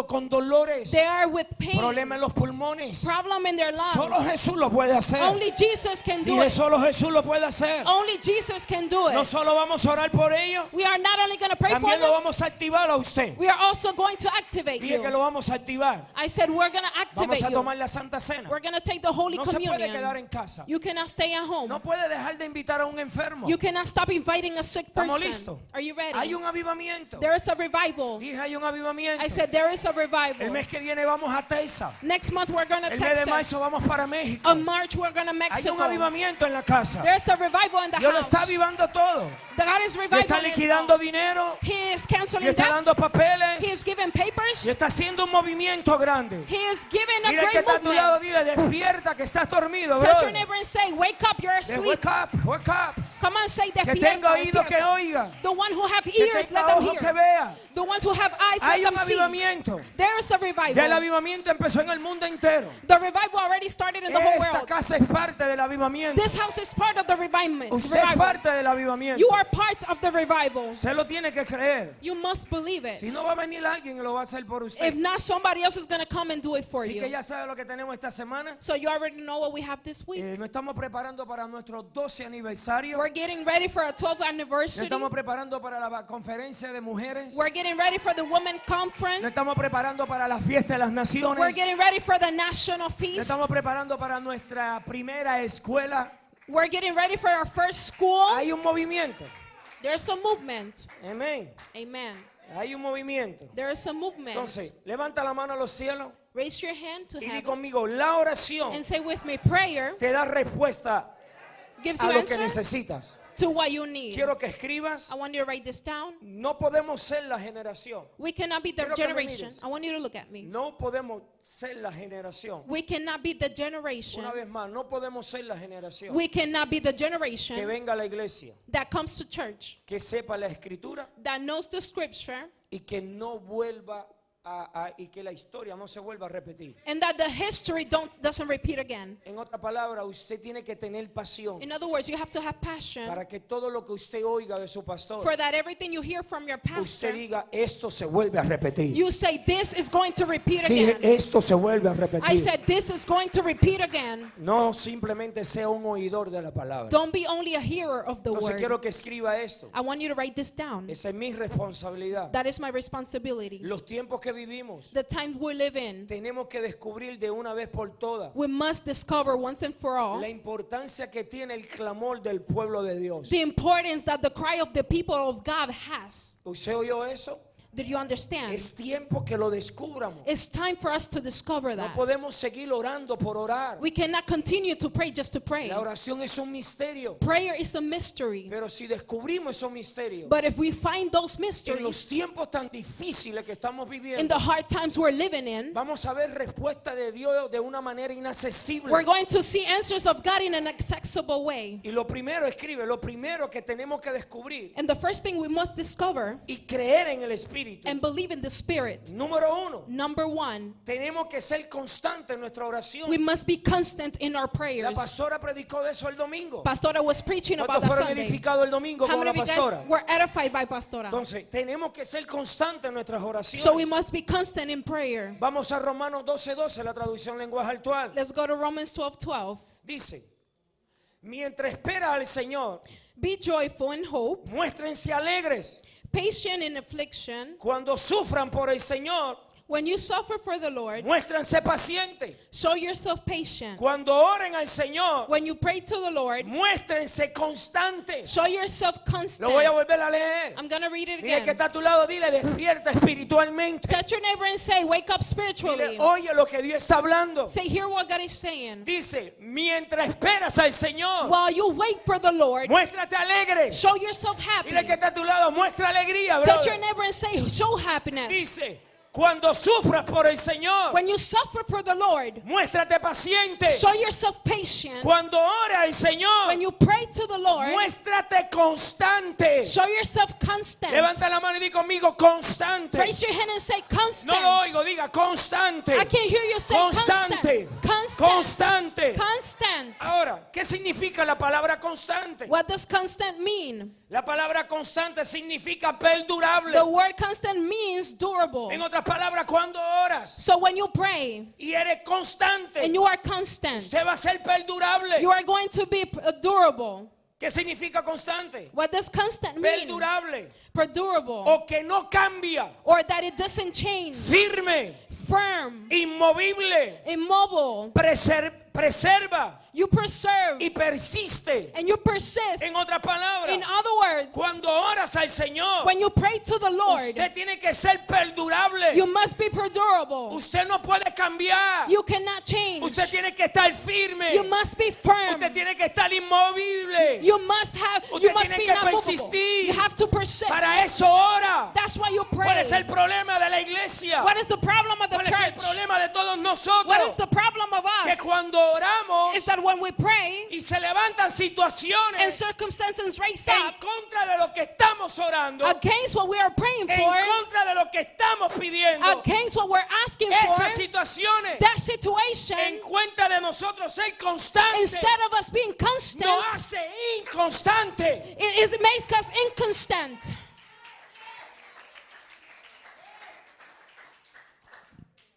luchando con dolores, They are with pain, problemas en los pulmones. problem in their lungs. Solo Jesús lo puede hacer. Only Jesus can do Dije, it. solo Jesús lo puede hacer. Only Jesus can do it. No solo vamos a orar por ellos, We are not only going to pray for también lo them, vamos a activar a usted. we are also going to activate Dije que you. lo vamos a activar. I said we're going to Vamos activate a you. tomar la Santa Cena. We're going to take the Holy No se puede quedar Communion. en casa. You cannot stay at home. No puede dejar de invitar a un enfermo. You cannot stop inviting a sick ¿Estamos person. listos? Are you ready? Hay un avivamiento. There is a revival. Dije, hay un avivamiento. I said there is a El revival. mes que viene vamos a Texas. Next month we're going to El mes de Texas. marzo vamos para México. On March we're going to Hay un Mexico. avivamiento en la casa. There's a revival in the Dios lo está house. avivando todo. God is Y está reviving liquidando dinero. He is Y canceling está debt. dando papeles. He is giving papers. Y está haciendo un movimiento grande. He is giving a Mira el que great está a tu lado, movement. dile, despierta que estás dormido, Touch your brother. neighbor and say, wake up, you're asleep. Wake up, wake up. Come on, say Que despierta, tenga oído que despierta. oiga. The one who have Que ears, let tenga them ojos que hear. vea. The ones who have eyes, Hay let un them see. avivamiento. There is a Ya el revival. avivamiento empezó en el mundo entero. The revival already started in the whole Esta world. casa es parte del avivamiento. This house is part of the revival. Usted es parte del avivamiento. You are part of the revival. Usted lo tiene que creer. You must believe it. Si no va a venir alguien y lo va a hacer por If usted. not, somebody else is going to come and do it for Así que you. ya sabe lo que tenemos esta semana. So you already know what we have this week. Nos estamos preparando para nuestro 12 aniversario. We're getting ready for a 12th Nos anniversary. estamos preparando para la conferencia de mujeres. We're getting ready for the women Nos conference. estamos preparando para la fiesta de las We're naciones. getting ready for the national Nos feast. estamos preparando para nuestra primera escuela. We're getting ready for our first school. Hay un movimiento. There's a movement. Amén. Amen. Hay un movimiento. There is a movement. Entonces, levanta la mano a los cielos Raise your hand to y di heaven conmigo, la oración and say with me, prayer te da respuesta gives a you lo que answer necesitas. to what you need. Quiero que escribas. I want you to write this down. No podemos ser la generación. We cannot be the Quiero que me generation. mires. I want you to look at me. No podemos ser la generación. We cannot be the generation. Una vez más, no podemos ser la generación We cannot be the que generation venga a la iglesia, that comes to church, que sepa la escritura that knows the scripture, y que no vuelva y que la historia no se vuelva a repetir. and that the history doesn't repeat again. En otra palabra, usted tiene que tener pasión In other words, you have to have passion para que todo lo que usted oiga de su pastor, for that everything you hear from your pastor, usted diga, esto se vuelve a repetir. you say this is going to repeat Dije, again. esto se vuelve a I repetir. said this is going to repeat again. No simplemente sea un oidor de la palabra. Don't be only a hearer of the Entonces word. quiero que escriba esto. I want you to write this down. Esa es mi responsabilidad. That is my responsibility. Los tiempos que vivimos, The time we live in, tenemos que descubrir de una vez por todas we must discover once and for all la importancia que tiene el clamor del pueblo de Dios. the importance that the cry of the people of God has. ¿Usted oyó eso? Did you understand? Es tiempo que lo descubramos. It's time for us to discover No that. podemos seguir orando por orar. We cannot continue to pray just to pray. La oración es un misterio. Prayer is a mystery. Pero si descubrimos esos misterios But if we find those en los mysteries tiempos tan difíciles que estamos in viviendo, the hard times we're living in, vamos a ver respuesta de Dios de una manera inaccesible. we're going to see answers of God in an accessible way. Y lo primero, escribe, lo primero que tenemos que descubrir And the first thing we must discover y creer en el Espíritu. and believe in the Spirit. Número uno, Number one, tenemos que ser constantes en nuestra oración. we must be constant in our La prayers. pastora predicó de eso el domingo. Pastora was preaching about ¿Cuántos that fueron Sunday. edificados el domingo How con many la of you guys pastora? were edified by Pastora? Entonces, tenemos que ser constantes en nuestras oraciones. So we must be constant in prayer. Vamos a Romanos 12:12, la traducción lenguaje actual. Let's go to Romans 12:12. Dice, mientras espera al Señor, Be joyful in hope, muéstrense alegres. patient in affliction. Cuando sufran por el Señor, When you suffer for the Lord, muéstrense pacientes. show yourself patient. Cuando oren al Señor, When you pray to the Lord, muéstrense constantes. show yourself Lo constant. voy a volver a leer. I'm going to read it Mira el que again. está a tu lado, dile, despierta espiritualmente. Touch your neighbor and say, wake up spiritually. Dile, oye lo que Dios está hablando. Say, hear what God is saying. Dice, mientras esperas al Señor, While you wait for the Lord, muéstrate alegre. show yourself happy. Dile que está a tu lado, muestra alegría, Touch your brother. neighbor and say, show happiness. Dice, cuando sufras por el Señor, When you suffer for the Lord, muéstrate paciente. show yourself patient. Cuando ora al Señor, When you pray to the Lord, muéstrate constante. show yourself constant. Levanta la mano y di conmigo constante. Raise your hand and say No constant. lo oigo, diga constante. I can't hear you say Constante. constant. Constant. Constante. Constant. Ahora, ¿qué significa la palabra constante? What does constant mean? La palabra constante significa perdurable. The word constant means durable. En otras palabras, cuando So when you pray y eres constante, and you are constant, usted va a ser perdurable. you are going to be durable. ¿Qué significa constante? What does constant mean? Perdurable. Perdurable. O que no cambia. Or that it doesn't change. Firme. Firm. Inmovible. Immobile. Preserva. You preserve. Y persiste. And you persist. En otras palabras, In other words, cuando oras al Señor, when you pray to the Lord, usted tiene que ser perdurable. you must be perdurable. Usted no puede cambiar. You cannot change. Usted tiene que estar firme. You must be firm. Usted tiene que estar inmovible. You must be tiene que not movable. persistir. You have to persist. Para eso ora. That's why you pray. ¿Cuál es el problema de la iglesia? What is the problem of the ¿Cuál es el church? problema de todos nosotros? What is the problem of Que us? cuando oramos Is that when we pray y se levantan and situaciones circumstances raise en up contra de lo que estamos orando, against what we are praying en for, contra de lo que estamos pidiendo, against what we're asking esas for, situaciones, that situation, en cuenta de nosotros ser constantes, instead of us being constant, nos hace inconstante. it makes us inconstant.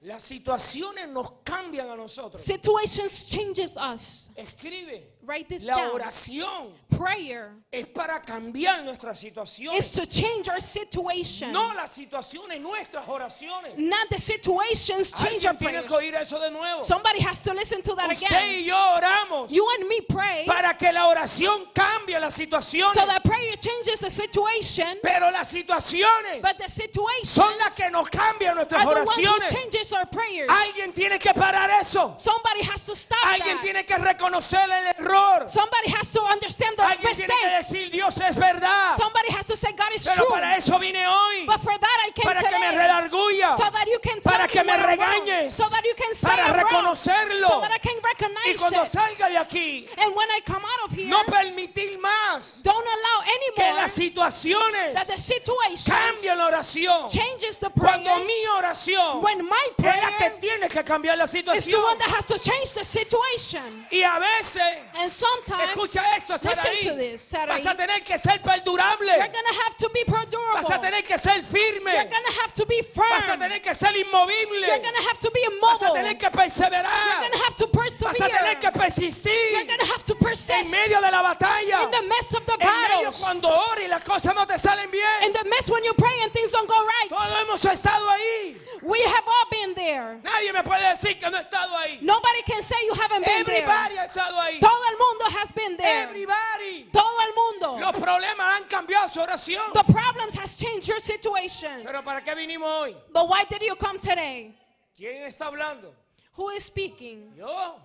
Las situaciones nos cambian a nosotros. Situations changes us. Escribe. Write this La down. oración Prayer es para cambiar nuestra situación. is to change our situation. No las situaciones, nuestras oraciones. Not the situations change our Alguien tiene prayers. que oír eso de nuevo. Somebody has to listen to that Usted again. y yo oramos You and me pray para que la oración cambie las situaciones. so that prayer changes the situation, Pero las situaciones but the situations son las que nos cambian nuestras are the ones who oraciones. changes our prayers. Alguien tiene que parar eso. Somebody has to stop Alguien that. tiene que reconocer el error. Somebody has to understand the Alguien tiene que mistake. decir Dios es verdad. Somebody has to say God is Pero true. para eso vine hoy. But for that I came Para que me today. redarguya. So that you can tell Para que me me what I'm wrong. regañes. So that you can say Para I'm wrong. reconocerlo. So that I can Y recognize cuando it. salga de aquí, And when I come out of here, no permitir más don't allow que anymore las situaciones that the situation cambien la oración. changes the Cuando prayers. mi oración When my es la que prayer tiene que cambiar la is the situación. one that has to change the situation. Y a veces, And sometimes, escucha esto, listen to Saraí, this, Sarai. vas a tener que ser perdurable. You're going to have to be perdurable. Vas a tener que ser You're firme. going to have to be firm. Vas a tener que ser inmovible. You're going to have to be Vas a immobile. tener que You're perseverar. going to have to persevere. Vas a tener que You're persistir going to have to en persist medio de la batalla. in the midst of the En medio battles. cuando ores y las cosas no te salen In bien. the midst when you pray and things don't go right. Todos hemos estado ahí. We have all been there. Nadie me puede decir que no he estado ahí. Nobody can say you haven't been there. Everybody ha estado ahí. Todo el mundo has been there. Everybody. Todo el mundo. Los problemas han cambiado su oración. The problems has changed your situation. Pero ¿para qué vinimos hoy? But why did you come today? ¿Quién está hablando? Who is speaking? Yo.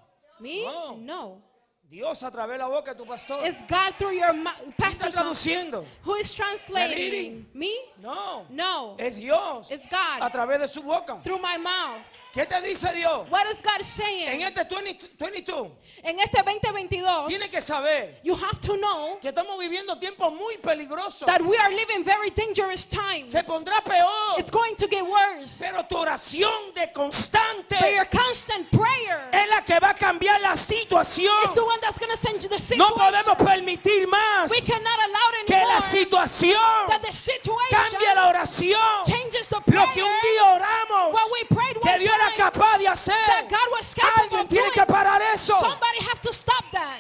Me? No. No. Dios a través de la boca de tu pastor. It's God through your ¿Quién está pastor's mouth. traduciendo? Who is translating? Me? No. No. Es Dios. It's God. A través de su boca. Through my mouth. ¿Qué te dice Dios? What is God En saying? este 2022 En este 2022, tiene que saber you have to know que estamos viviendo tiempos muy peligrosos. that we are living very dangerous times. Se pondrá peor. It's going to get worse. Pero tu oración de constante But your constant prayer es la que va a cambiar la situación. is the one that's going to send you the No situation. podemos permitir más We cannot allow it que la anymore situación that the situation cambie la oración. changes the Lo que un prayer. día oramos, What we prayed que one Dios era time, capaz de hacer. that God was capable Alguien of tiene doing. que parar eso. Somebody have to stop that.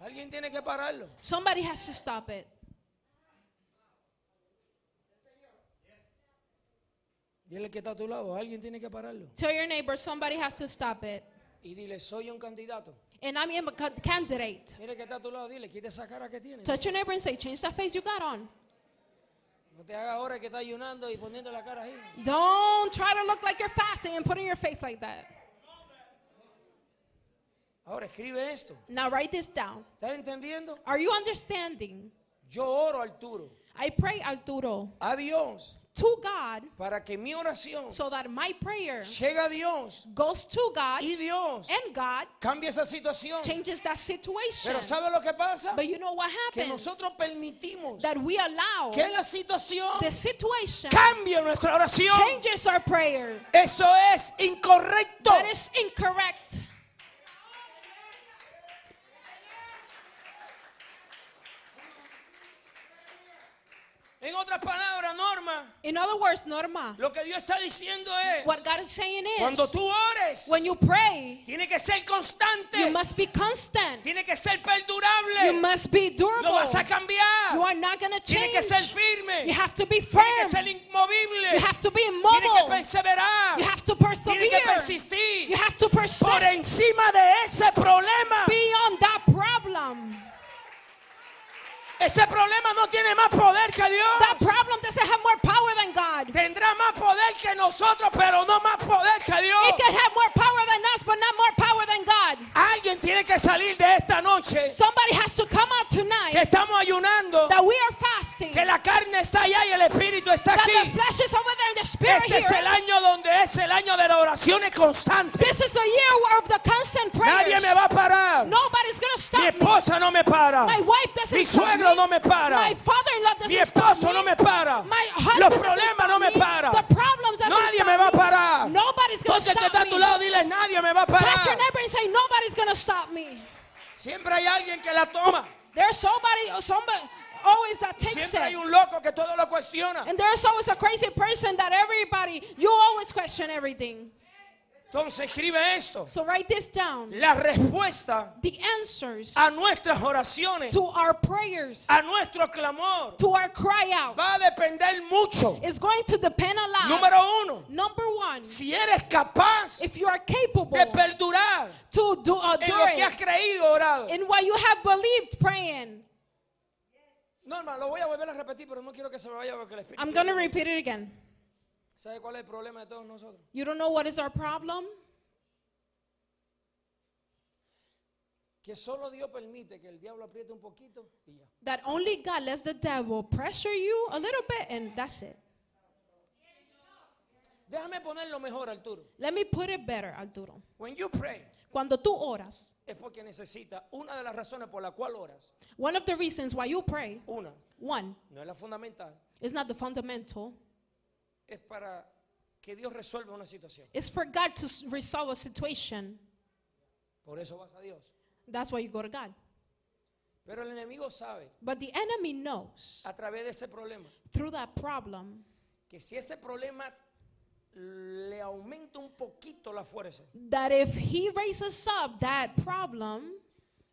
Alguien tiene que pararlo. Somebody has to stop it. Dile que está a tu lado. Alguien tiene que pararlo. Tell your neighbor, somebody has to stop it. Y dile, soy un candidato. And I'm a candidate. Mire que está a tu lado. Dile, quita esa cara que tiene. Touch your neighbor and say, change that face you got on. No te hagas ahora que está ayunando y poniendo la cara ahí. Don't try to look like you're fasting and putting your face like that. Ahora escribe esto. Now write this down. ¿Estás entendiendo? Are you understanding? Yo oro, Arturo, I pray, Arturo, a Dios to God para que mi oración so that my prayer llegue a Dios goes to God y Dios and God cambie esa situación. changes that situation. Pero ¿sabe lo que pasa? But you know what Que happens? nosotros permitimos That we allow que la situación the situation cambie nuestra oración. changes our prayer. Eso es incorrecto. That is incorrect. En otras palabras, Norma, In other words, Norma, lo que Dios está diciendo es, what God is saying cuando is, tú ores, when you pray, tiene que ser constante, you must be constant. tiene que ser perdurable, You must be durable. no vas a cambiar, You are not going to tiene change. que ser firme, You have to be firm. tiene que ser inmovible, You have to be tiene que immobile. perseverar, You have to tiene persevere. que persistir You have to por persist encima de ese problema. beyond that problem. Ese problema no tiene más poder que Dios. That problem doesn't have more power than God. Tendrá más poder que nosotros, pero no más poder que Dios. It can have more power than us, but not more power than God. Alguien tiene que salir de esta noche Somebody has to come out que tonight estamos ayunando, that we are fasting, que la carne está allá y el espíritu está that the aquí. flesh is over there and the spirit Este es el here. año donde es el año de la oración constante. This is the year of the constant Nadie prayers. me va a parar. Nobody's going to Mi stop me. esposa no me para. My wife doesn't Mi stop suegro me. no me para. My father-in-law Mi doesn't stop esposo me. no me para. My Los husband doesn't problemas stop no me me. paran. The problems doesn't Nadie stop me va a me. parar. Nobody's going to Entonces el que stop está a tu me. lado, dile, nadie me va a Touch your parar. neighbor and say, nobody's going to stop me. Siempre hay alguien que la toma. There's somebody always that takes Siempre hay it. un loco que todo lo cuestiona. And there's always a crazy person that you always question everything. Entonces escribe esto. So write this down. La respuesta The answers a nuestras oraciones, to our prayers, a nuestro clamor, to our cry out, va a depender mucho. is going to depend a lot. Número uno, Number one, si eres capaz if you are capable de perdurar to do en lo que has creído orado. in what you have believed praying. Norma, lo voy a volver a repetir, pero no quiero que se me vaya porque el Espíritu. I'm going to repeat it again. ¿Sabe cuál es el problema de todos nosotros? You don't know what is our problem? Que solo Dios permite que el diablo apriete un poquito y ya. That only God lets the devil pressure you a little bit and that's it. Déjame ponerlo mejor, Arturo. Let me put it better, Arturo. When you pray, Cuando tú oras, es porque necesitas, una de las razones por la cual oras, one of the reasons why you pray, una, one, no es la fundamental, is not the fundamental, es para que Dios resuelva una situación. it's for God to resolve a situation. Por eso vas a Dios. That's why you go to God. Pero el enemigo sabe, But the enemy knows a través de ese problema, through that problem que si ese problema le aumenta un poquito la fuerza, that if he raises up that problem,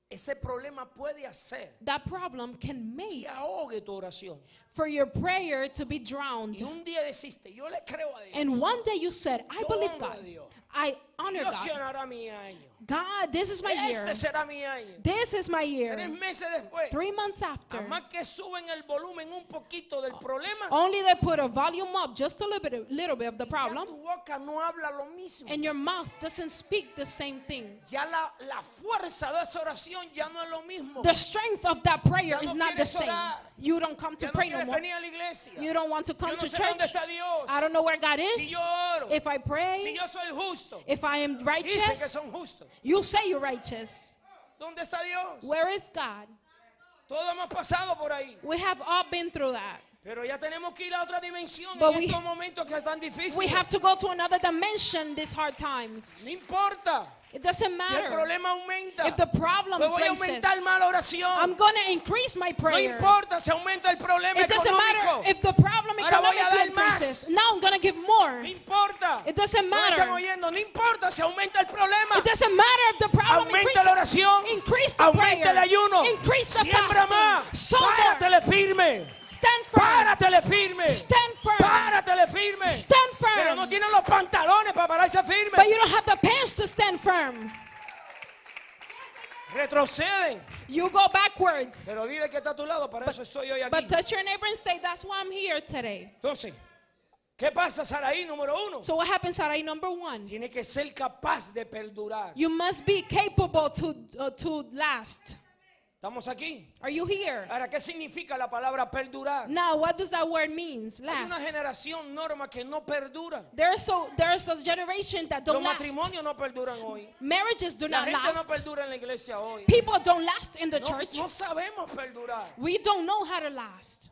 ese problema puede hacer that problem can que make ahogue tu oración. for your prayer to be drowned. Y un día deciste, yo le creo a Dios. And one day you said, I Yo believe honro a God. Dios. I honor Dios God. llenará mi año. God, this is my year. Este será mi año. This is my 3 year. meses después, 3 months after, además que suben el volumen un poquito del problema, only they put a volume up just a little bit of the ya problem, tu boca no habla lo mismo. and your mouth doesn't speak the same thing. Ya la fuerza de esa oración ya no es lo mismo. The strength of that prayer Ya is no not the quieres same. orar. You don't come to Ya no pray no quieres more. venir a la iglesia. You don't want to Yo come no to sé church. dónde está Dios. I don't know where God Si is. yo oro, If I si pray, yo soy justo, if I am dicen que righteous, son justos. you say you're righteous. ¿Dónde está Dios? Where is God? Todos hemos pasado por ahí. We have all been through that. Pero ya tenemos que ir a otra dimensión But en we- estos momentos que están difíciles. We have to go to another dimension these hard times. No importa. It doesn't Si el matter. problema aumenta, If the problem pues voy a raises, aumentar más la oración. I'm going to increase my No prayer. importa si aumenta el problema It doesn't matter económico. if the problem Ahora voy a economically dar más. increases. Now I'm going to give more. No importa. It doesn't No me están matter. oyendo. No importa si aumenta el problema. It doesn't matter if the problem Aumenta increases. la oración. Increase the Aumenta el prayer. ayuno. Increase the Siembra más. fasting. Sow more. Páratele firme. Stand firm. Páratele firme. Stand firm. Páratele firme. Stand Pero no firm. tienen los pantalones para pararse firme. But you don't have the pants to stand firm. Retroceden. You go backwards. Pero dile que está a tu lado. Para eso estoy hoy aquí. But touch your neighbor and say, that's why I'm here today. Entonces, ¿qué pasa, Saraí? Número 1. So what happens, Sarai? Number one, Tiene que ser capaz de perdurar. you must be capable to last. ¿Estamos aquí? Are you here? Ahora, ¿qué significa la palabra perdurar? Now, what does that word mean? Hay una Last. generación, Norma, que no perdura. There's a generation that Los don't last. matrimonios no perduran hoy. Marriages do La not gente no last. perdura en la iglesia hoy. People don't last in the No, church. no sabemos perdurar. We don't know how to last.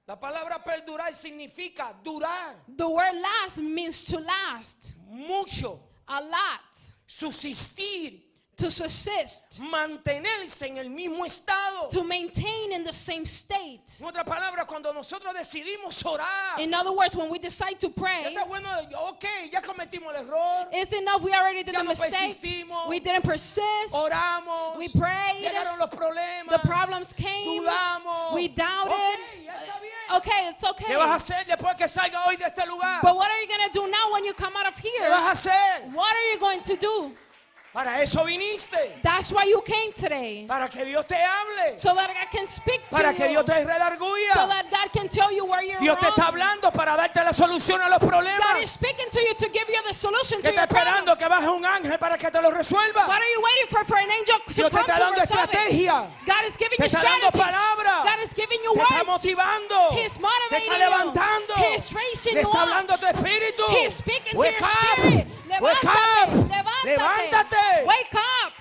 La palabra perdurar significa durar The word last means to last mucho, a lot, subsistir to subsist, mantenerse en el mismo estado. to maintain in the same state. En otras palabras, cuando nosotros decidimos orar, In other words, when we decide to ya pray, está bueno, ok, ya cometimos el error, it's enough. We already did ya the no mistake. persistimos, We didn't persist. oramos, We prayed. llegaron los problemas, The problems came. dudamos, We doubted. ok, ya está bien. Okay, it's okay. ¿Qué vas a hacer después que salga hoy de este lugar? But what are you going to do now when you come out of ¿Qué here? vas a hacer? What are you going to do? Para eso viniste, That's why you came today. para que Dios te hable, So that God can speak to para que you. Dios te redarguya. So that God can tell you where you're Dios te está wrong. hablando para darte la solución a los God is problemas. speaking to you to give you the solution Que to está your esperando problems. que baje un ángel para que te lo resuelva. What are you waiting for an angel to Dios te come está to dando resolve it? estrategia. God is giving Te you está dando strategies. palabra. God is giving you Te está words. motivando. He's Te motivating está you. levantando. He's raising Le you está up. hablando a tu espíritu. He's speaking to Wake your up. spirit. Wake up. Levántate. Levántate. Wake up.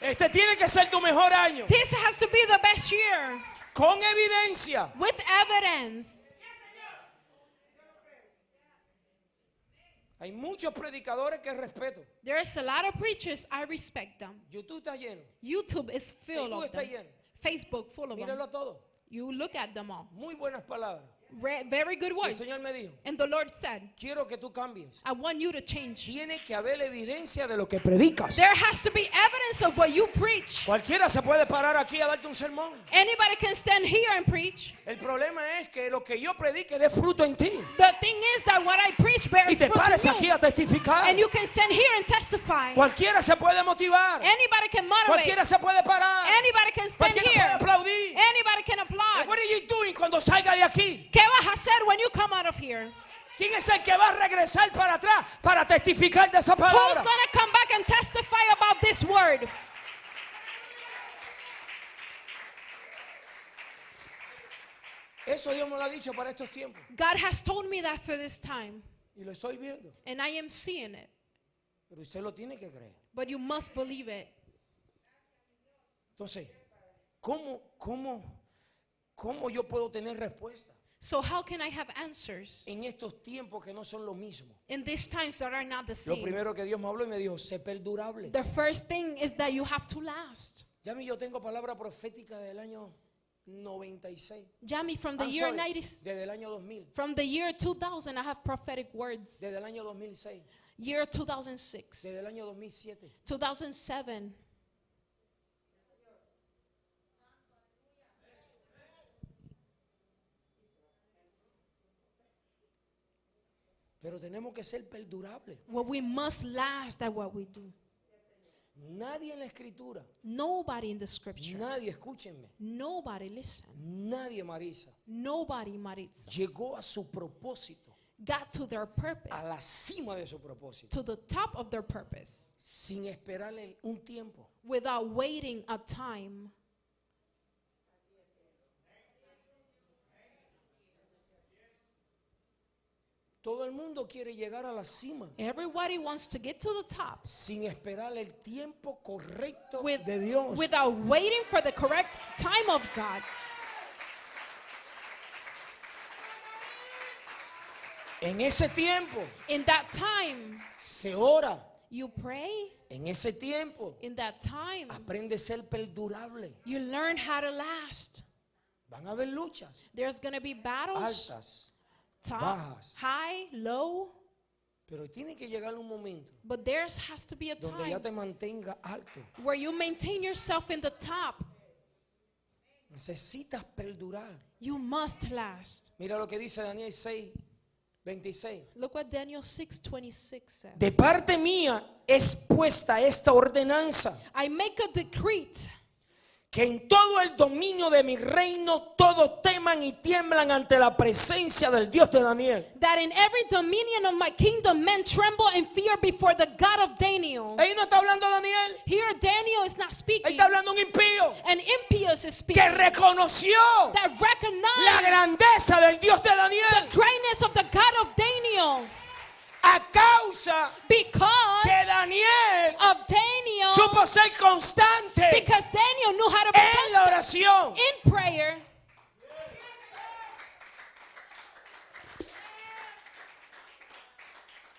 Este tiene que ser tu mejor año. This has to be the best year. Con evidencia. With evidence. Hay muchos predicadores que respeto. There's a lot of preachers, I respect them. YouTube está lleno. YouTube is full Facebook of está them. lleno. Facebook full of them. Míralo todo. You look at them all. Muy buenas palabras. Very good El words. Señor me dijo, And the Lord said, quiero que tú cambies. I want you to change. Tiene que haber evidencia de lo que predicas. There has to be evidence of what you preach. Cualquiera se puede parar aquí a darte un sermón. Anybody can stand here and preach. El problema es que lo que yo predique dé fruto en ti. The thing is that what I preach Y bears te fruit pares in aquí you. a testificar. And you can stand here and testify. Cualquiera se puede motivar. Anybody can motivate. Cualquiera se puede parar. Anybody can stand Cualquiera here. puede aplaudir. Anybody can And applaud. what are you doing cuando salga de aquí? ¿Qué vas a hacer when you come out of here? ¿Quién es el que va a regresar para atrás para testificar de esa Who's palabra? going to come back and testify about this word? Eso Dios me lo ha dicho para estos tiempos. God has told me that for this time. Y lo estoy viendo. And I am seeing it. Pero usted lo tiene que creer. But you must believe it. Entonces, ¿cómo yo puedo tener respuesta So how can I have answers en estos tiempos que no son lo mismo? in these times that are not the Lo same? primero que Dios me habló y me dijo, sé perdurable. The first thing is that you have to last. Ya yo tengo palabra profética del año 96. Jamie, from the I'm year sorry, 90, desde el año 2000, from the year 2000, I have prophetic words. desde el año 2006, Year 2006, desde el año 2007. 2007. Pero tenemos que ser perdurables. Well, we must last at what we do. Nadie en la escritura, Nobody in the scripture, nadie, escúchenme, nobody, listen, nadie, Marisa, nobody, Maritza, llegó a su propósito, got to their a purpose, la cima de su propósito, to the top of their purpose, sin esperar un tiempo. without waiting a time. Todo el mundo quiere llegar a la cima Everybody wants to get to the top sin esperar el tiempo correcto de Dios. without waiting for the correct time of God. En ese tiempo In that time, se ora. you pray. En ese tiempo In that time, aprende a ser perdurable. you learn how to last. Van a haber luchas There's going to be battles, altas, top, bajas. high, low, pero tiene que llegar un momento but there has to be a donde ya time te mantenga alto. where you maintain yourself in the top. Necesitas perdurar. You must last. Mira lo que dice Daniel 6:26. Look what Daniel 6:26 says. De parte mía es puesta esta ordenanza, I make a decree que en todo el dominio de mi reino todos teman y tiemblan ante la presencia del Dios de Daniel. that in every dominion of my kingdom men tremble and fear before the God of Daniel. Ahí no está hablando Daniel, Here Daniel is not ahí speaking. está hablando un impío An impious is speaking. que reconoció That la recognized grandeza del Dios de Daniel the greatness of the God of Daniel. a causa Because que Daniel of Daniel. supo ser constante Because Daniel knew how to be en la constant oración. in prayer.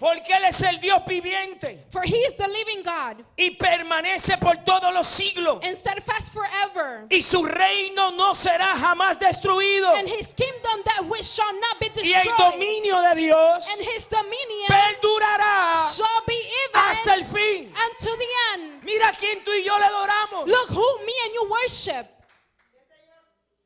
Porque Él es el Dios viviente For he is the living God, y permanece por todos los siglos. and steadfast forever. Y su reino no será jamás destruido. And his kingdom that which shall not be Y el destroyed. dominio de Dios And his dominion perdurará shall be hasta even el fin. unto the end. Mira a quién tú y yo le adoramos. Look who me and you worship.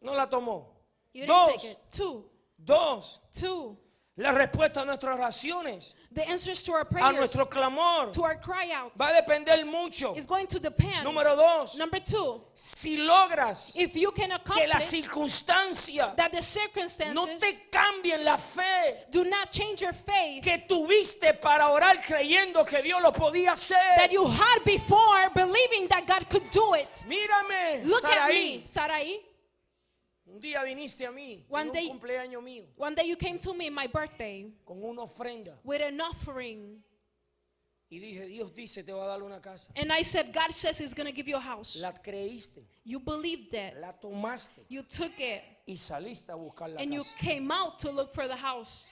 No la tomó. You didn't Dos. take it. Dos. Two. La respuesta a nuestras oraciones, The answers to our a prayers, nuestro clamor, to our cry out, va a depender mucho. is going to depend. Número dos, Number two, si logras if you can que la accomplish circunstancia that the no circumstances te cambien la fe do not change your faith que tuviste para orar creyendo que Dios lo podía that hacer. you had before, believing that God could do it. Mírame, Look at Saraí. me, Sarai. Un día viniste a mí One en un day- cumpleaños mío One day you came to me, my birthday, con una ofrenda with an offering. y dije, Dios dice te va a dar una casa. And I said, God says he's going to give you a house. La creíste, You believed it. la tomaste You took it. y saliste a buscar la And you casa. came out to look for the house.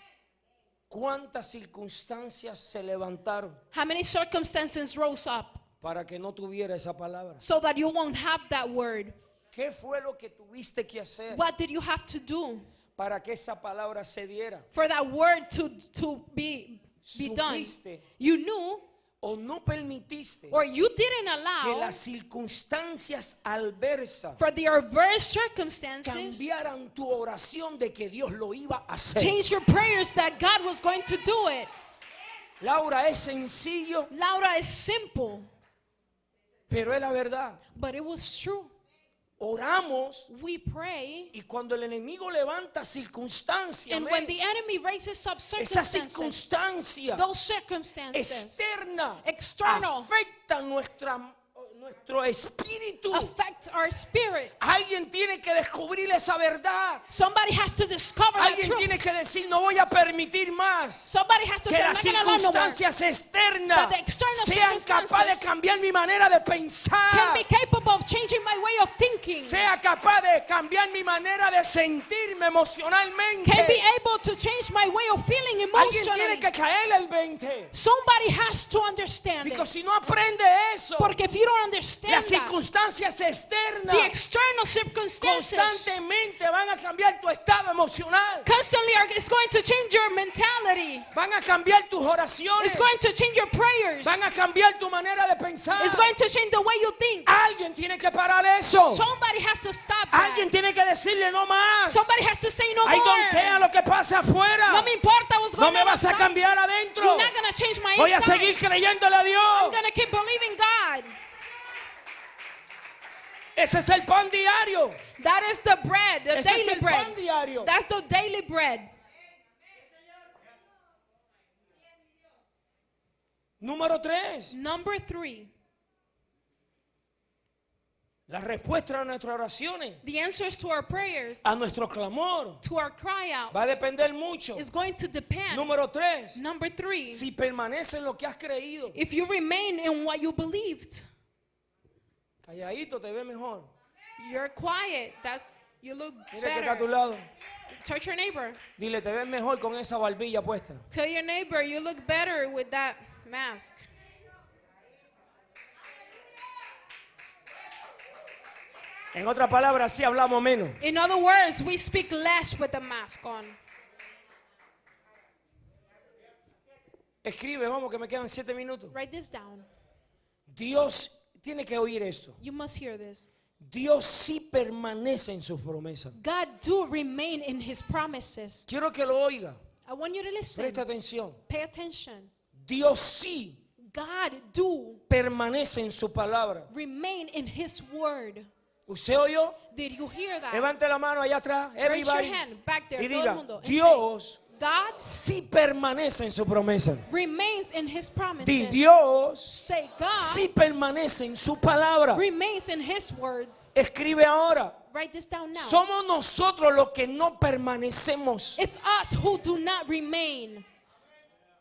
¿Cuántas circunstancias se levantaron How many circumstances rose up para que no tuviera esa palabra? so that you won't have that word? ¿Qué fue lo que tuviste que hacer What did you have to do para que esa palabra se diera? for that word to be done? ¿Supiste You knew, o no permitiste or you didn't que allow las circunstancias adversas for the adverse circumstances cambiaran tu oración de que Dios lo iba a hacer? change your prayers that God was going to do it? Laura, es sencillo, Laura, is simple, pero es la verdad. but it was true. Oramos We pray, y cuando el enemigo levanta circunstancias, and when the enemy raises up esa circumstances, circunstancia those circumstances externa external afecta nuestro espíritu. affect our spirit. Alguien tiene que descubrir esa verdad. Somebody has to discover that Alguien truth. tiene que decir, no voy a permitir más Somebody has to que say, I'm las not going to allow no more. circunstancias externas That the external sean capaces de circumstances cambiar mi manera de Can pensar, be capable of changing my way of thinking. sea capaz de cambiar mi manera de sentirme emocionalmente. Can be able to change my way of feeling Alguien tiene emotionally. que caerle el 20. Somebody has to understand Porque it. si no aprende eso, Porque if you don't las understand that, circunstancias externas the external circumstances constantemente van a cambiar tu estado emocional. constantly it's going to change your mentality. Van a cambiar tus oraciones. It's going to change your prayers. Van a cambiar tu manera de pensar. It's going to change the way you think. Alguien tiene que parar eso. Somebody has to stop that. Alguien tiene que decirle no más. Somebody has to say no I don't care more. lo que pase afuera. No me importa what's No going me on vas a outside. cambiar adentro. You're not going to change my Voy a inside. seguir creyéndole a I'm Dios. going to keep believing God. Ese es el pan diario. That is the bread, the Ese es daily el bread. pan diario. That's the daily bread. Número 3. Number 3, La respuesta a nuestras oraciones, the answers to our prayers, a nuestro clamor, to our cry out, va a depender mucho. is going to depend. Número 3. Number 3, Si permanece en lo que has creído. if you remain in what you believed. Calladito te ve mejor. You're quiet. You look Mira que está a tu better. lado. Touch your neighbor. Dile, te ves mejor con esa barbilla puesta. Tell your neighbor you look better with that mask. En otras palabras, sí hablamos menos. In other words, we speak less with the mask on. Escribe, vamos, que me quedan 7 minutos. Write this down. Dios tiene que oír esto. You must hear this. Dios sí permanece en sus promesas. God do remain in his promises. Quiero que lo oiga. I want you to listen. Presta atención. Pay attention. Dios sí God do permanece en su palabra. remain in his word. ¿Usted oyó? Did you hear that? Levante la mano allá atrás. Raise your Everybody. hand back there. Y Todo el diga, mundo. And Dios say, God sí permanece en su promesa. remains in his promises. Di, Dios Say God sí permanece en su palabra. remains in his words. Escribe ahora. Write this down now. Somos nosotros los que no permanecemos. It's us who do not remain.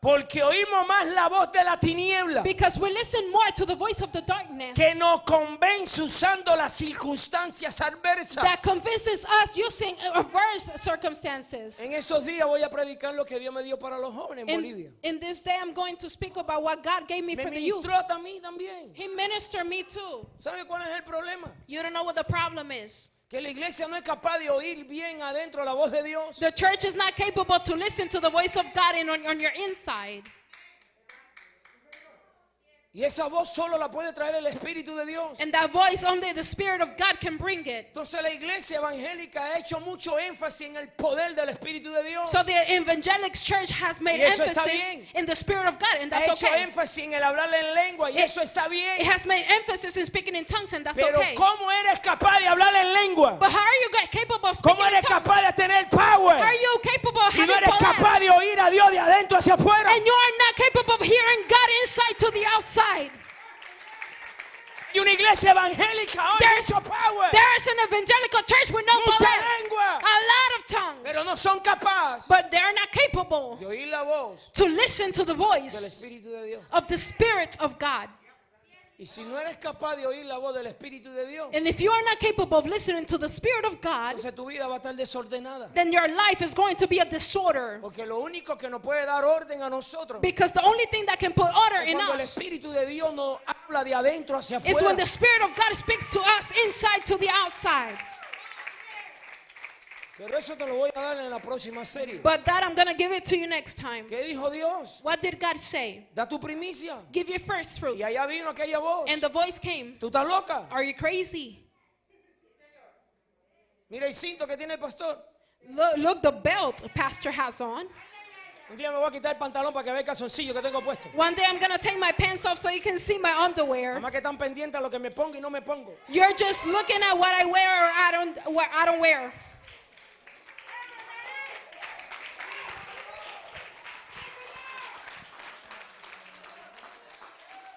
Porque oímos más la voz de la tiniebla Because we listen more to the voice of the darkness que nos convence usando las circunstancias adversas. that convinces us using adverse circumstances. En estos días voy a predicar lo que Dios me dio para los jóvenes en Bolivia. In this day, I'm going to speak about what God gave me Me for the youth. ministró a mí también. He ministered me too. ¿Sabe cuál es el problema? You don't know what the problem is. Que la iglesia no es capaz de oír bien adentro la voz de Dios. The church is not capable to listen to the voice of God on your inside. Y esa voz solo la puede traer el Espíritu de Dios. And that voice, only the Spirit of God can bring it. Entonces la iglesia evangélica ha hecho mucho énfasis en el poder del Espíritu de Dios. So the evangelic church has made Y eso está emphasis bien. in the Spirit of God, and Ha that's hecho okay. énfasis en el hablarle en lengua y eso está It bien. has made emphasis in speaking in tongues, and that's Pero okay. ¿cómo eres capaz de hablarle en lengua? But how are you capable of speaking ¿Cómo in eres tongues? capaz de tener How power? are you capable of Y having no eres power? capaz de oír a Dios de adentro hacia afuera. And you are not capable of hearing God inside to the outside. Y una iglesia evangélica hoy There's mucho power, an evangelical church with no mucha power, lengua, a lot of tongues, pero no son capaces but they're not capable de oír la voz to listen to the del voice Espíritu de Dios. of the Spirit of God. Y si no eres capaz de oír la voz del Espíritu de Dios, And if you are not capable of listening to the Spirit of God, entonces tu vida va a estar desordenada. then your life is going to be a disorder. Porque lo único que nos puede dar orden a nosotros Because the only thing that can put order es in cuando el us Espíritu de Dios nos habla de adentro hacia is when afuera. the Spirit of God speaks to us inside to the outside. Pero eso te lo voy a dar en la próxima serie. But that I'm going to give it to you next time. ¿Qué dijo Dios? What did God say? Da tu primicia. Give your first fruits. Y allá vino aquella voz. And the voice came. ¿Tú estás loca? Are you crazy? Mira el cinto que tiene el pastor. Look the belt pastor has on. Un día me voy a quitar el pantalón para que vea el calzoncillo que tengo puesto. One day I'm going to take my pants off so you can see my underwear. Además que están pendientes a lo que me pongo y no me pongo. You're just looking at what I wear or I don't wear.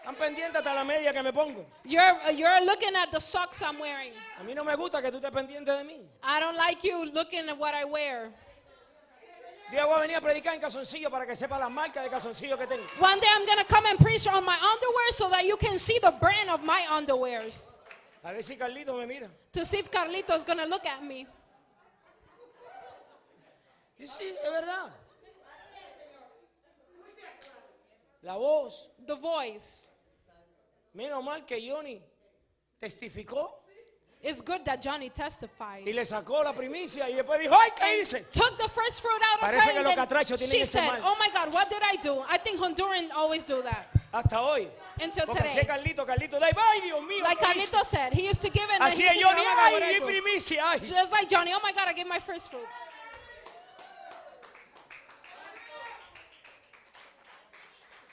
Están pendientes hasta la media que me pongo. You're looking at the socks I'm wearing. A mí no me gusta que tú estés pendiente de mí. I don't like you looking at what I wear. Día voy a venir a predicar en calzoncillo para que sepa las marcas de calzoncillo que tengo. One day I'm going to come and preach on my underwear so that you can see the brand of my underwears. A ver si Carlito me mira. To see if Carlito is going to look at me. Y sí, es verdad. La voz. The voice. Menos mal que Johnny testificó It's good that Johnny testified. y le sacó la primicia y después dijo, ay, ¿qué hice? Took the first fruit out of Parece her que and los then catrachos tienen she que ser said, mal. oh my God, what did I do? I think Honduran always do that. Hasta hoy. Until Porque así today. es Carlito, ay, Dios mío. Like ¿qué hice? Carlito said, he used to give it and then Así he es used to Johnny, oh my God, what ay, I mi do? primicia, ay. Just like Johnny, oh my God, I gave my first fruits.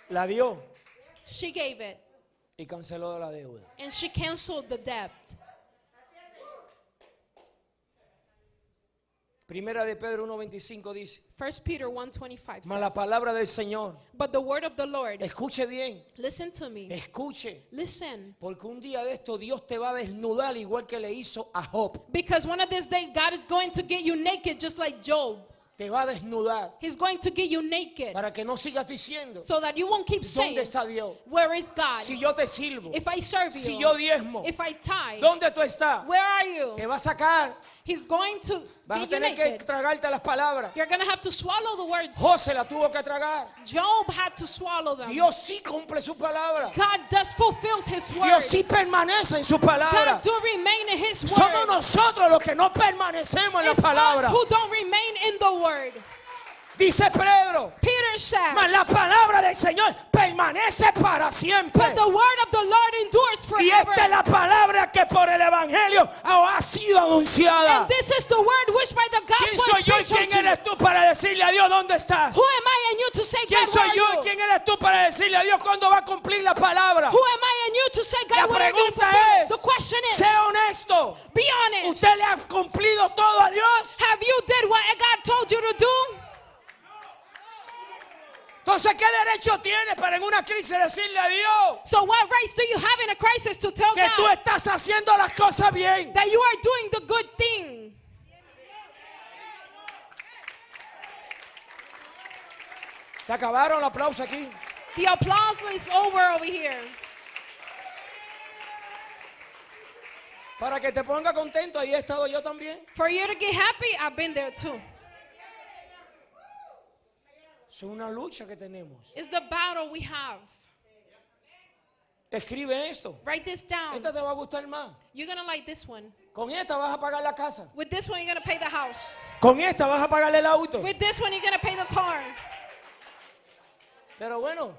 La dio She gave it y canceló la deuda. and she canceled the debt. Primera de Pedro 1:25 dice, 1 Peter 1:25 mas la says, palabra del Señor, but the word of the Lord, escuche bien, listen to me, escuche, listen, porque un día de esto Dios te va a desnudar igual que le hizo a Job. because one of these days God is going to get you naked just like Job. Te va a desnudar He's going to get you naked para que no sigas diciendo, so that you won't keep saying, ¿dónde está Dios? where is God? Si yo te sirvo, If I serve si you, yo diezmo, if I tithe, ¿dónde tú estás? where are you? Te va a sacar, He's going to vas a get you tener que naked. tragarte las palabras. You're going to have to swallow the words. José la tuvo que tragar. Job had to swallow them. Dios sí cumple su palabra. God does fulfills his word. Dios sí permanece en su palabra. God do remain in his Somos word. nosotros los que no permanecemos en la It's us palabra. who don't remain in the word. Dice Pedro, Peter says, mas la palabra del Señor permanece para siempre. but the word of the Lord endures Y forever. esta es la palabra que por el Evangelio ha sido anunciada. And this is the word which by the ¿Quién gospel soy is yo y special quién to you. eres tú para decirle a Dios dónde estás? Who am I and you to say, ¿Quién God, where soy are yo y you? quién eres tú para decirle a Dios cuándo va a cumplir la palabra? Who am I and you to say, La God, what are you going to pregunta fulfill? es, The question is, sea honesto. be honest. ¿Usted le ha cumplido todo a Dios? Have you did what God told you to do? Entonces, ¿qué derecho tiene para en una crisis decirle a Dios So what rights do you have in a crisis to tell que tú God estás haciendo las cosas bien? that you are doing the good thing? Se acabaron los aplausos aquí. The applause is over here. Para que te ponga contento, ahí he estado yo también. For you to get happy, I've been there too. Es una lucha que tenemos. It's the battle we have. Escribe esto. Write this down. Esta te va a gustar más. You're going to like this one. Con esta vas a pagar la casa. With this one, you're going to pay the house. Con esta vas a pagar el auto. With this one, you're going to pay the car. Pero bueno,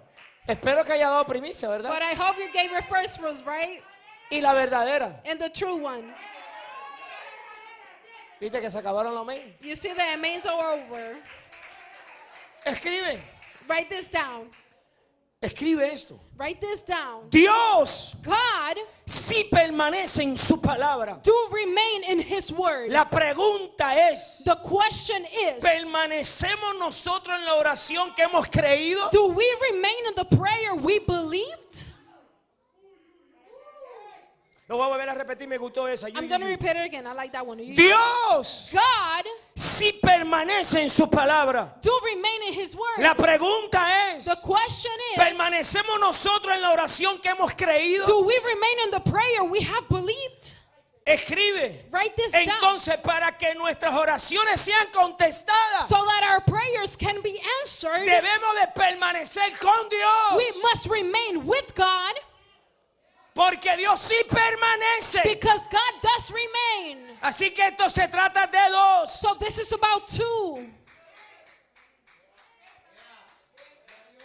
espero que haya dado primicia, ¿verdad? But I hope you gave your first fruits, right? Y la verdadera. And the true one. Viste que se acabaron los mails. You see the amens are over. Escribe. Write this down. Escribe esto. Write this down. Dios God sí permanece en su palabra. do remain in his word. La pregunta es, The question is, ¿permanecemos nosotros en la oración que hemos creído? do we remain in the prayer we believed? Lo voy a volver a repetir, me gustó esa. I'm going to repeat it again. I like that one. Dios God sí permanece en su palabra. do remain in his word. La pregunta es, The question is, ¿permanecemos nosotros en la oración que hemos creído? do we remain in the prayer we have believed? Escribe. Write this down Entonces, para que nuestras oraciones sean contestadas, so that our prayers can be answered. debemos de permanecer con Dios. We must remain with God Porque Dios sí permanece. because God does remain. Así que esto se trata de dos. So this is about two.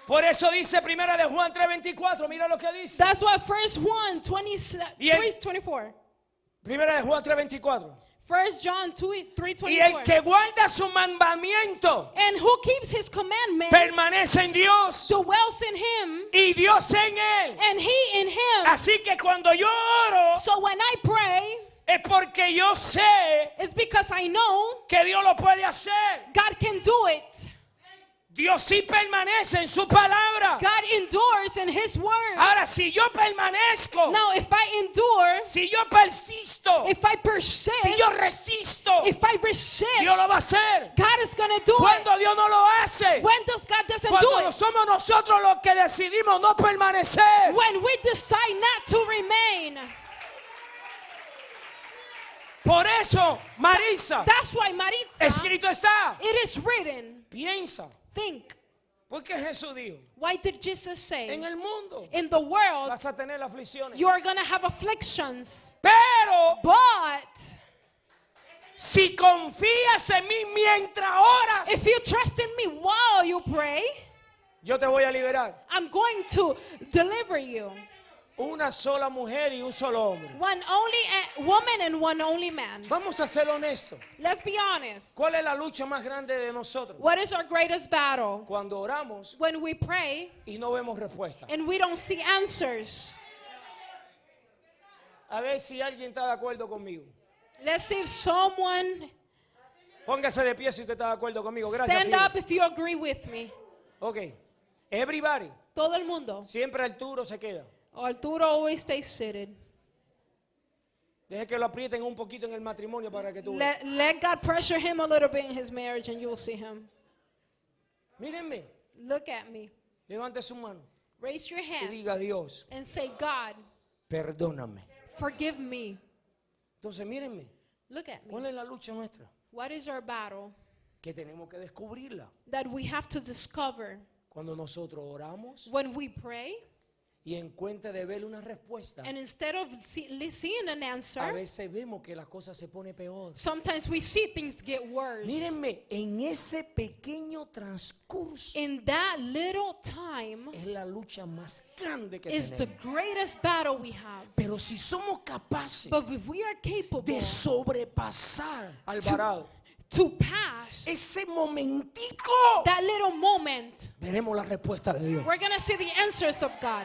Por eso dice Primera de Juan 3:24. Mira lo que dice. That's what First Juan 24. Primera de Juan 3:24. First John Y el 3:24. que guarda su mandamiento And who keeps his commandments permanece en Dios dwells in him, y Dios en él. and he in him. Así que cuando yo oro So when I pray, es porque yo sé it's because I know que Dios lo puede hacer. God can do it. Dios sí permanece en su palabra. God endures in his word. Ahora, si yo permanezco, Now if I endure, si yo persisto, if I persist, si yo resisto, if I resist, Dios lo va a hacer. God is going to do it. Cuando Dios no lo hace, When does God doesn't cuando do no it? somos nosotros los que decidimos no permanecer. When we decide not to remain. Por eso, Marisa, That's why, Maritza, escrito está. it is written. Piensa, Think. ¿por qué Jesús dijo? Why did Jesus say? En el mundo In the world, vas a tener aflicciones. you are going to have afflictions. Pero But si confías en mí mientras oras, if you trust in me while you pray, yo te voy a liberar. I'm going to deliver you. Una sola mujer y un solo hombre. One only woman and one only man. Vamos a ser honestos. Let's be honest. ¿Cuál es la lucha más grande de nosotros? What is our greatest battle? Cuando oramos When we pray y no vemos respuesta. and we don't see answers. A ver si alguien está de acuerdo conmigo. Let's see if someone Póngase de pie si usted está de acuerdo conmigo. Gracias. stand Fido. up if you agree with me. Ok. Everybody. Todo el mundo. Siempre Arturo se queda. Arturo always stays seated. Deje que lo aprieten un poquito en el matrimonio para que tú veas. Let God pressure him a little bit in his marriage and you will see him. Mírenme. Look at me. Levante su mano Raise your y hand diga, Dios, and say, God, perdóname. forgive me. Entonces, mírenme. Look at me. ¿Cuál es la lucha nuestra? What is our battle Que tenemos que descubrirla. that we have to discover Cuando nosotros oramos when we pray? y en cuenta de ver una respuesta, And instead of seeing an a answer, veces vemos que la cosa se pone peor. sometimes we see things get worse. Mírenme, en ese pequeño transcurso In that little time es la lucha más grande que is the tenemos. greatest battle we have. Pero si somos capaces But if we are capable de sobrepasar al varado, to pass ese momentico, that little moment, veremos la respuesta de Dios. we're going to see the answers of God.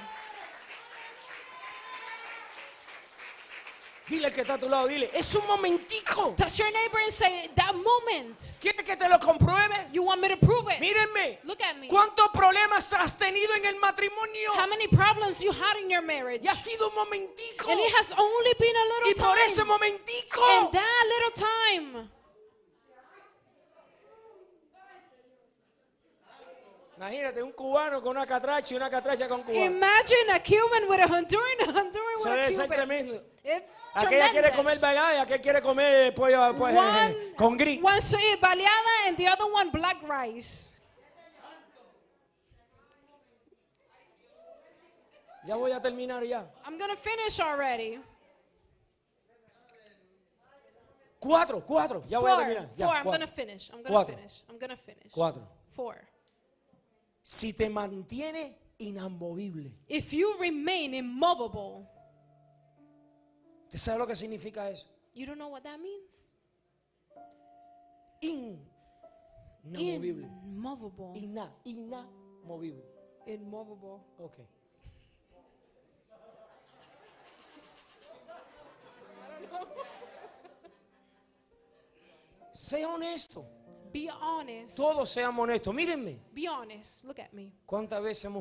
Dile que está a tu lado, dile, es un momentico. Touch your neighbor and say, that moment. ¿Quiere que te lo compruebe? You want me to prove it? Mírenme, Look at me. ¿cuántos problemas has tenido en el matrimonio? How many problems you had in your marriage? Y ha sido un momentico. And it has only been a Y little por ese time. momentico, And that little time, Imagínate un cubano con una catracha y una catracha con cubano. Imagine a Cuban with a Honduran, a Honduran Eso with a debe ser Cuban. tremendo. It's Aquella quiere comer tremendous. baleada y aquel quiere comer pollo pues, con gris. One to eat baleada and the other one black rice. Ya voy a terminar ya. I'm gonna finish already. 4. Ya voy a terminar. Ya, 4. I'm 4. gonna finish. I'm gonna Cuatro. finish. I'm gonna finish. 4. 4. Si te mantienes inamovible. If you remain immovable, ¿Usted sabe lo que significa eso? you don't know what that means? Inamovible. Immovable. Inamovible. Immovable. Ok. Sea honesto. Be honest. Todos seamos honestos. Mírenme. Be honest. Look at me. ¿Cuántas veces hemos